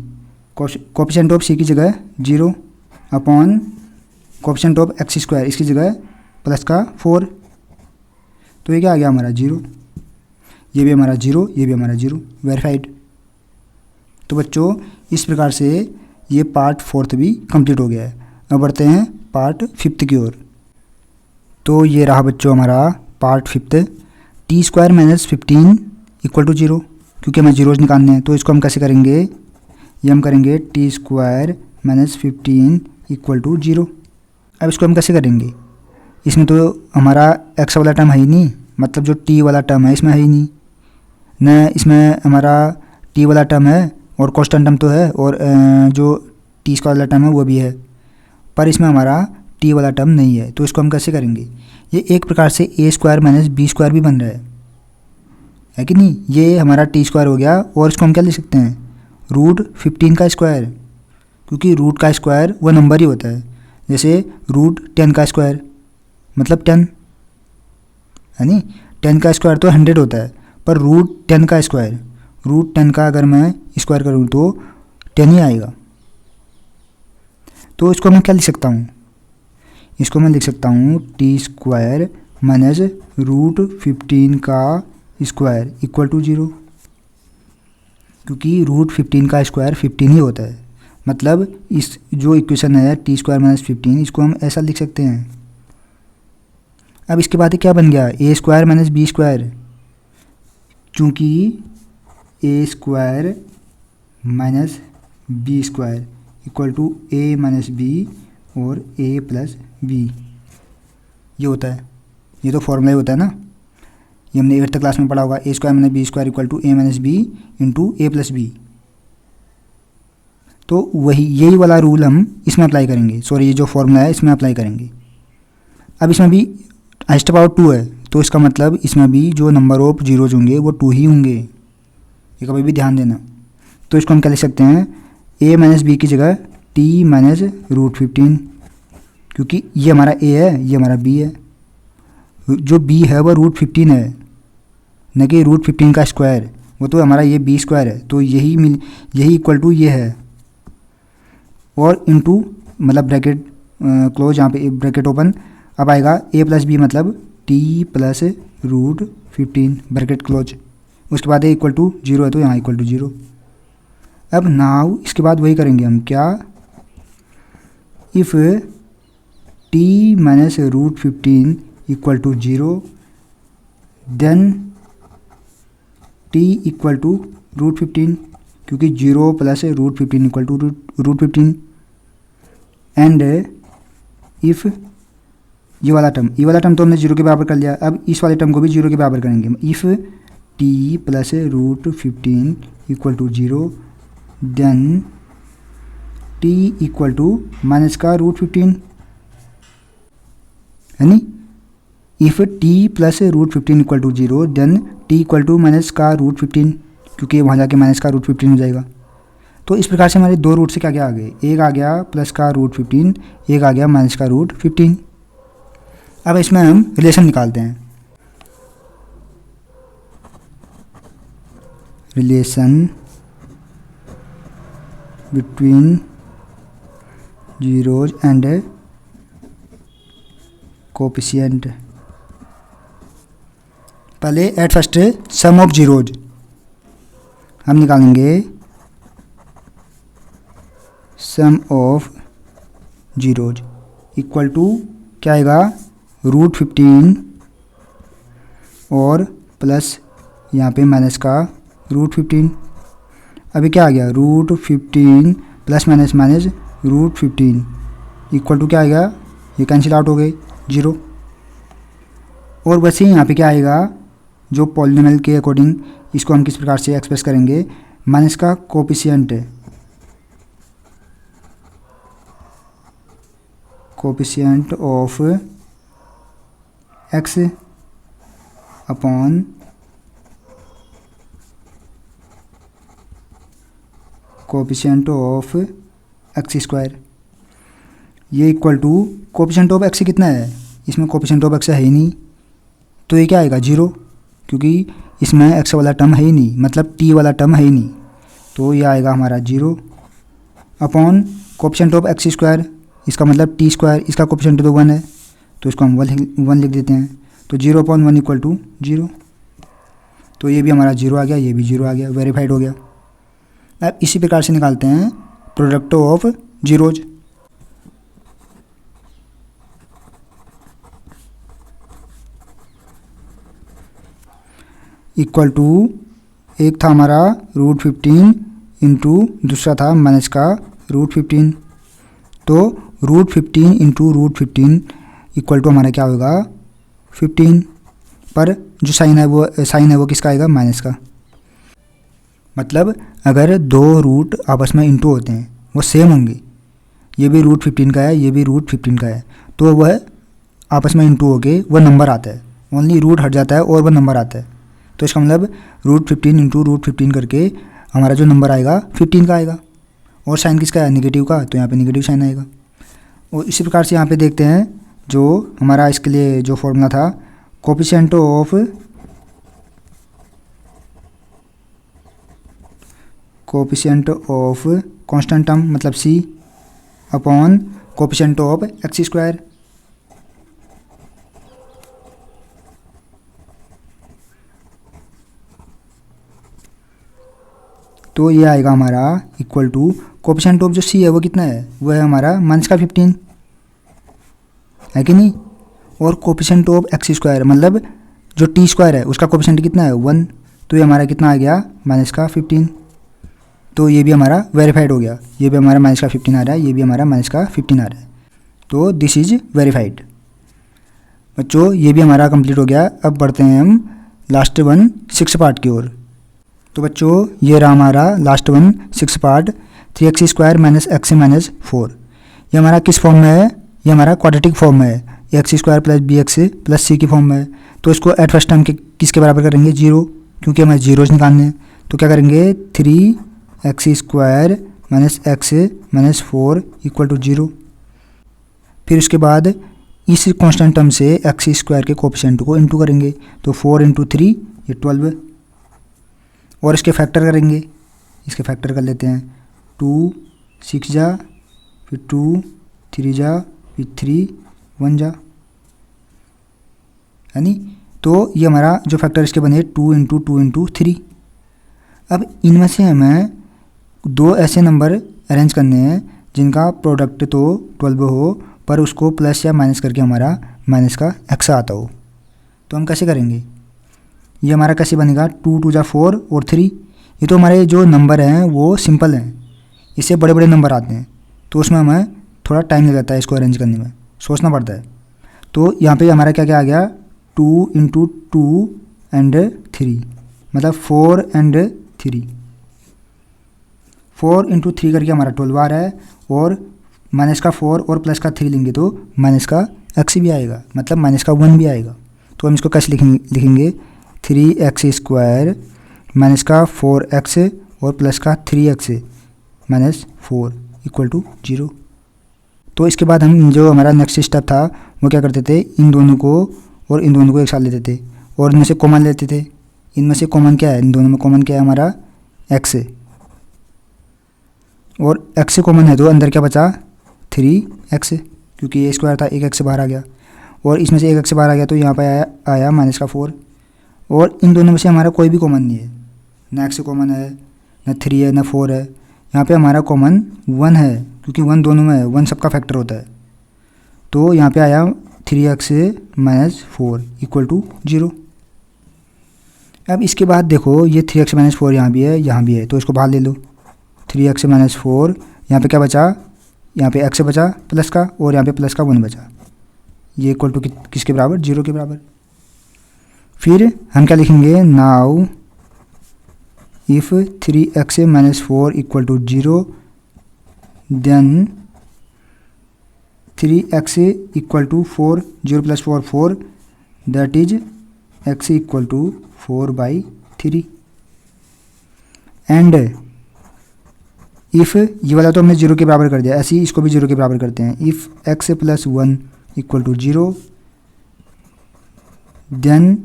coefficient of C की जगह 0 upon coefficient of X square, इसकी जगह प्लस का 4, तो ये क्या आ गया हमारा 0, ये भी हमारा 0, ये भी हमारा 0, वेरीफाइड। तो बच्चों इस प्रकार से ये पार्ट 4 भी कंप्लीट हो गया है। अब बढ़ते हैं पार्ट 5 की ओर। तो ये रहा बच्चों हमारा part 5, T square minus 15 equal to 0, क्योंकि हमें जीरोज निकालने हैं। तो इसको हम कैसे करेंगे, ये हम करेंगे T square minus 15 equal to 0। अब इसको हम कैसे करेंगे, इसमें तो हमारा एक्स वाला टर्म है ही नहीं, मतलब जो टी वाला टर्म है इसमें है ही नहीं, न इसमें हमारा टी वाला टर्म है और कांस्टेंट टर्म तो है, और जो टी स्क्वायर वाला टर्म है वो भी है, पर इसमें हमारा टी वाला टर्म नहीं है। तो इसको हम कैसे करेंगे, ये एक प्रकार से ए स्क्वायर माइनस बी स्क्वायर भी बन रहा है कि नहीं। ये हमारा टी स्क्वायर हो गया, और इसको हम क्या लिख सकते हैं, रूट 15 का स्क्वायर, क्योंकि रूट का स्क्वायर वो नंबर ही होता है। जैसे रूट 10 का स्क्वायर मतलब 10, है नी। 10 का स्क्वायर तो 100 होता है, पर रूट 10 का स्क्वायर, रूट 10 का अगर मैं स्क्वायर करूँ तो 10 ही आएगा। तो इसको मैं क्या लिख सकता हूँ, इसको मैं लिख सकता हूँ टी स्क्वायर माइनस रूट 15 का स्क्वायर इक्वल टू 0, क्योंकि रूट 15 का स्क्वायर 15 ही होता है। मतलब इस जो इक्वेशन है टी स्क्वायर माइनस 15, इसको हम ऐसा लिख सकते हैं। अब इसके बाद क्या बन गया, A square minus B square, चूँकि A square minus B square equal to A minus B और ए प्लस बी, ये होता है, ये तो फॉर्मूला ही होता है ना, ये हमने 8th क्लास में पढ़ा होगा। A square minus B square equal to A minus B into A plus B. तो वही यही वाला रूल हम इसमें अप्लाई करेंगे, सॉरी ये जो फॉर्मूला है इसमें अप्लाई करेंगे। अब इसमें भी हाईएस्ट पावर 2 है, तो इसका मतलब इसमें भी जो नंबर ऑफ जीरोज होंगे वो 2 ही होंगे, ये कभी भी ध्यान देना। तो इसको हम क्या लिख सकते हैं, ए माइनस बी की जगह टी माइनस रूट 15, क्योंकि ये हमारा ए है, ये हमारा बी है, जो बी है वो रूट 15 है, न कि रूट 15 का स्क्वायर, वो तो हमारा ये बी स्क्वायर है। तो यही इक्वल टू ये है, और इनटू मतलब ब्रैकेट क्लोज, यहाँ पे ब्रैकेट ओपन, अब आएगा ए प्लस बी मतलब t plus root 15 bracket close, उसके बाद ए इक्वल टू 0 है तो यहाँ इक्वल टू 0। अब नाउ इसके बाद वही करेंगे हम, क्या, if t minus root 15 equal to 0 then T equal to root 15, क्योंकि 0 plus root 15 equal to root 15, and if ये वाला टर्म तो हमने 0 के बराबर कर लिया, अब इस वाले टर्म को भी 0 के बराबर करेंगे। If T plus root 15 equal to 0 then T equal to minus का रूट 15, है नी। If T plus root 15 equal to 0 then T equal to minus का रूट 15, क्योंकि वहाँ जाके माइनस का रूट 15 हो जाएगा। तो इस प्रकार से हमारे दो रूट से क्या क्या आ गए, एक आ गया प्लस का रूट 15, एक आ गया माइनस का रूट 15। अब इसमें हम रिलेशन निकालते हैं, relation between zeros and coefficient. पहले at first sum of zeros हम निकालेंगे, sum of zeros equal to क्या आएगा, रूट 15 और प्लस यहाँ पे माइनस का रूट 15, अभी क्या आ गया, √15 plus minus minus √15 equal to क्या आएगा, ये कैंसिल आउट हो गए 0। और वैसे ही यहाँ पे क्या आएगा, जो पॉलिनोमियल के अकॉर्डिंग इसको हम किस प्रकार से एक्सप्रेस करेंगे, माइनस का कोफिशिएंट है, coefficient of x upon coefficient of x², ये equal to coefficient of x कितना है, इसमें कोफिशिएंट ऑफ x है ही नहीं, तो ये क्या आएगा 0, क्योंकि इसमें x वाला टर्म है ही नहीं, मतलब t वाला टर्म है ही नहीं, तो ये आएगा हमारा 0 अपॉन कोफिशिएंट ऑफ x², इसका मतलब t², इसका कोफिशिएंट तो 1 है, तो इसको हम 1 लिख देते हैं, तो 0/1 इक्वल टू 0। तो ये भी हमारा 0 आ गया, ये भी 0 आ गया, वेरीफाइड हो गया। अब इसी प्रकार से निकालते हैं product of zeros. Equal to, एक था हमारा √15 इंटू दूसरा था माइनस का √15, तो √15 इंटू √15 इक्वल टू हमारा क्या होगा 15, पर जो साइन है वो किसका आएगा, माइनस का। मतलब अगर दो रूट आपस में इंटू होते हैं वो सेम होंगे, ये भी √15 का है, ये भी √15 का है, तो वह आपस में इंटू होके वह नंबर आता है, ओनली रूट हट जाता है और वह नंबर आता है। तो इसका मतलब √15 इंटू √15 करके हमारा जो नंबर आएगा 15 का आएगा, और साइन किसका है, नेगेटिव का, तो यहाँ पे नेगेटिव साइन आएगा। और इसी प्रकार से यहाँ पे देखते हैं जो हमारा इसके लिए जो फॉर्मूला था, कोफिशिएंट ऑफ कांस्टेंट टर्म मतलब c upon coefficient of x²। तो ये आएगा हमारा इक्वल टू कोफिशिएंट ऑफ जो c है वो कितना है, वो है हमारा माइनस का 15, है कि नहीं, और कोफिशिएंट ऑफ x² मतलब जो t² है उसका कोफिशिएंट कितना है 1, तो ये हमारा कितना आ गया माइनस का 15। तो ये भी हमारा वेरीफाइड हो गया, ये भी हमारा माइनस का 15 आ रहा है, ये भी हमारा माइनस का 15 आ रहा है, तो दिस इज वेरीफाइड। बच्चों ये भी हमारा कंप्लीट हो गया। अब बढ़ते हैं हम लास्ट वन 6 पार्ट की ओर। तो बच्चों ये रहा हमारा last one 6 part, 3x² minus x minus 4। ये हमारा किस फॉर्म में है, ये हमारा क्वाड्रेटिक फॉर्म में है, x² plus bx plus c की फॉर्म में है। तो इसको एट फर्स्ट टर्म के किसके बराबर करेंगे 0, क्योंकि हमें जीरोज निकालने हैं। तो क्या करेंगे 3x² minus x minus 4 equal to 0। फिर उसके बाद इस कांस्टेंट टर्म से x² के कोफिशिएंट को इंटू करेंगे, तो 4 × 3 ये 12, और इसके फैक्टर करेंगे, इसके फैक्टर कर लेते हैं, 2 6 जा, फिर 2 3 जा, फिर 3 1 जा, है नी। तो ये हमारा जो फैक्टर इसके बने 2 × 2 × 3। अब इनमें से हमें दो ऐसे नंबर अरेंज करने हैं जिनका प्रोडक्ट तो 12 हो, पर उसको प्लस या माइनस करके हमारा माइनस का x आता हो। तो हम कैसे करेंगे, ये हमारा कैसे बनेगा 2 2 जा 4 और 3। ये तो हमारे जो नंबर हैं वो सिंपल हैं, इससे बड़े बड़े नंबर आते हैं, तो उसमें हमें थोड़ा टाइम लग जाता है, इसको अरेंज करने में सोचना पड़ता है। तो यहाँ पे हमारा क्या क्या आ गया 2 × 2 & 3 मतलब 4 & 3, 4 × 3 करके हमारा 12 आ रहा है, और माइनस का 4 और प्लस का 3 लेंगे तो माइनस का x भी आएगा, मतलब माइनस का 1 भी आएगा। तो हम इसको कैसे लिखेंगे 3x² माइनस का 4x और प्लस का 3x माइनस 4 इक्वल टू 0। तो इसके बाद हम जो हमारा नेक्स्ट स्टेप था वो क्या करते थे, इन दोनों को और इन दोनों को एक साथ लेते थे और इनमें से कॉमन लेते थे। इनमें से कॉमन क्या है, इन दोनों में कॉमन क्या है हमारा x, और x से कॉमन है तो अंदर क्या बचा 3x, क्योंकि ये स्क्वायर था, एक x से बाहर आ गया, और इसमें से एक x से बाहर आ गया तो यहाँ पर आया माइनस का 4। और इन दोनों में से हमारा कोई भी कॉमन नहीं है, ना x कॉमन है, ना 3 है, ना 4 है। यहाँ पे हमारा कॉमन 1 है, क्योंकि 1 दोनों में है, 1 सबका फैक्टर होता है। तो यहाँ पे आया 3x माइनस 4 इक्वल टू 0। अब इसके बाद देखो ये 3x माइनस 4 यहाँ भी है, तो इसको बाहर ले लो। 3x माइनस 4, यहाँ पे क्या बचा, यहाँ पे x बचा प्लस का, और यहाँ पे प्लस का 1 बचा। ये इक्वल टू किसके बराबर, 0 के बराबर। फिर हम क्या लिखेंगे, now if 3x minus 4 equal to 0 then 3x equal to 4, 0 plus 4 4, that is x equal to 4/3। And if ये वाला तो हमने 0 के बराबर कर दिया, ऐसे ही इसको भी 0 के बराबर करते हैं। If x plus 1 equal to 0 then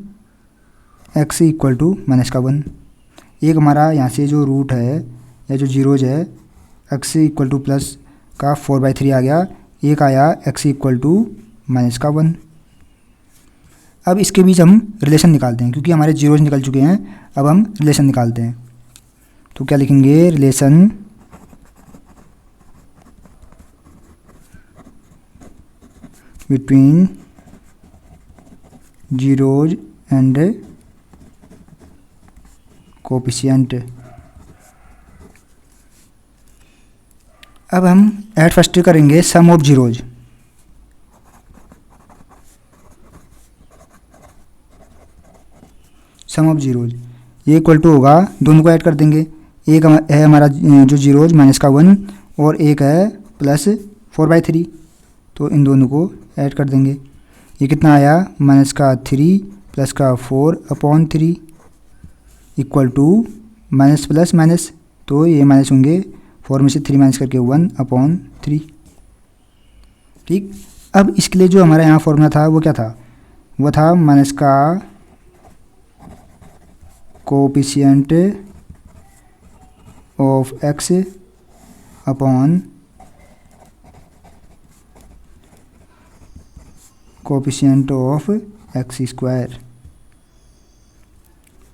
x equal to minus का 1। एक हमारा यहाँ से जो रूट है या जो जीरोज है, x इक्वल टू प्लस का 4/3 आ गया, एक आया x इक्वल टू माइनस का 1। अब इसके बीच हम रिलेशन निकालते हैं, क्योंकि हमारे जीरोज निकल चुके हैं। अब हम रिलेशन निकालते हैं, तो क्या लिखेंगे, relation between zeros and coefficient. अब हम एट फर्स्ट करेंगे sum of zeros. Sum of zeros ये इक्वल टू होगा, दोनों को ऐड कर देंगे। एक है हमारा जो जीरोज माइनस का 1, और एक है प्लस 4/3, तो इन दोनों को ऐड कर देंगे। ये कितना आया, माइनस का 3 प्लस का 4/3 equal to minus plus minus, तो ये माइनस होंगे, 4 में से 3 माइनस करके 1/3। ठीक, अब इसके लिए जो हमारा यहाँ फॉर्मूला था वो क्या था, वो था माइनस का coefficient of x upon coefficient of x²।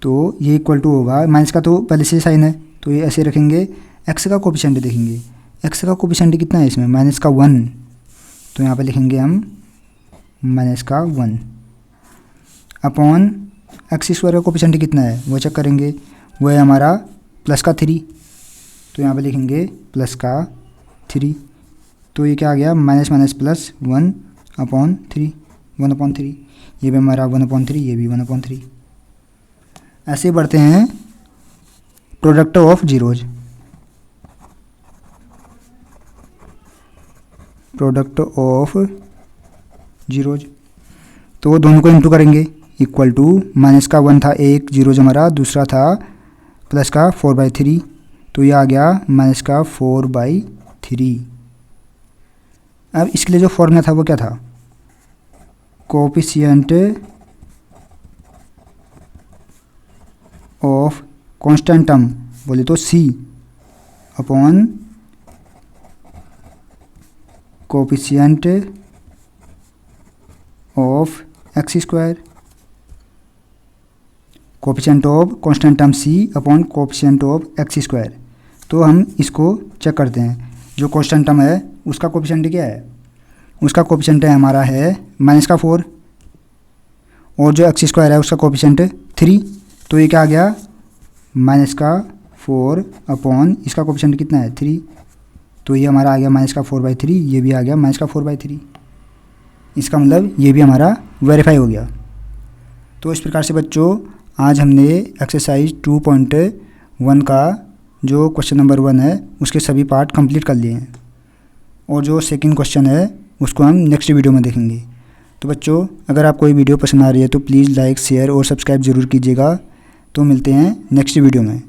तो ये इक्वल टू होगा, माइनस का तो पहले से साइन है तो ये ऐसे रखेंगे। x का कोएफिशिएंट देखेंगे, x का कोएफिशिएंट कितना है इसमें, माइनस का 1, तो यहाँ पे लिखेंगे हम माइनस का 1 अपॉन x² का कोएफिशिएंट कितना है वो चेक करेंगे, वो है हमारा प्लस का 3, तो यहाँ पे लिखेंगे प्लस का 3। तो ये क्या आ गया, माइनस माइनस प्लस 1/3, 1/3, ये भी हमारा 1/3, ये भी 1/3। ऐसे बढ़ते हैं product of zeros. Product of zeros, तो दोनों को इंटू करेंगे, इक्वल टू माइनस का 1 था, एक जीरोज हमारा, दूसरा था प्लस का 4/3, तो ये आ गया माइनस का 4/3। अब इसके लिए जो फॉर्मूला था वो क्या था, कोएफिशिएंट ऑफ कांस्टेंट टर्म बोले तो c upon coefficient of x²। Coefficient of constant term c upon coefficient of x²। तो हम इसको चेक करते हैं, जो कांस्टेंट टर्म है उसका कोएफिशिएंट क्या है, उसका कोएफिशिएंट है हमारा है माइनस का 4, और जो x² है उसका कोएफिशिएंट 3, तो ये क्या आ गया, माइनस का 4 अपॉन इसका कोएफिशिएंट कितना है 3, तो ये हमारा आ गया माइनस का 4/3, ये भी आ गया माइनस का 4/3। इसका मतलब ये भी हमारा वेरीफाई हो गया। तो इस प्रकार से बच्चों आज हमने एक्सरसाइज 2.1 का जो क्वेश्चन नंबर 1 है उसके सभी पार्ट कंप्लीट कर लिए हैं, और जो सेकंड क्वेश्चन है उसको हम नेक्स्ट वीडियो में देखेंगे। तो बच्चों अगर आपको ये वीडियो पसंद आ रही है तो प्लीज़ लाइक, शेयर और सब्सक्राइब ज़रूर कीजिएगा। तो मिलते हैं नेक्स्ट वीडियो में।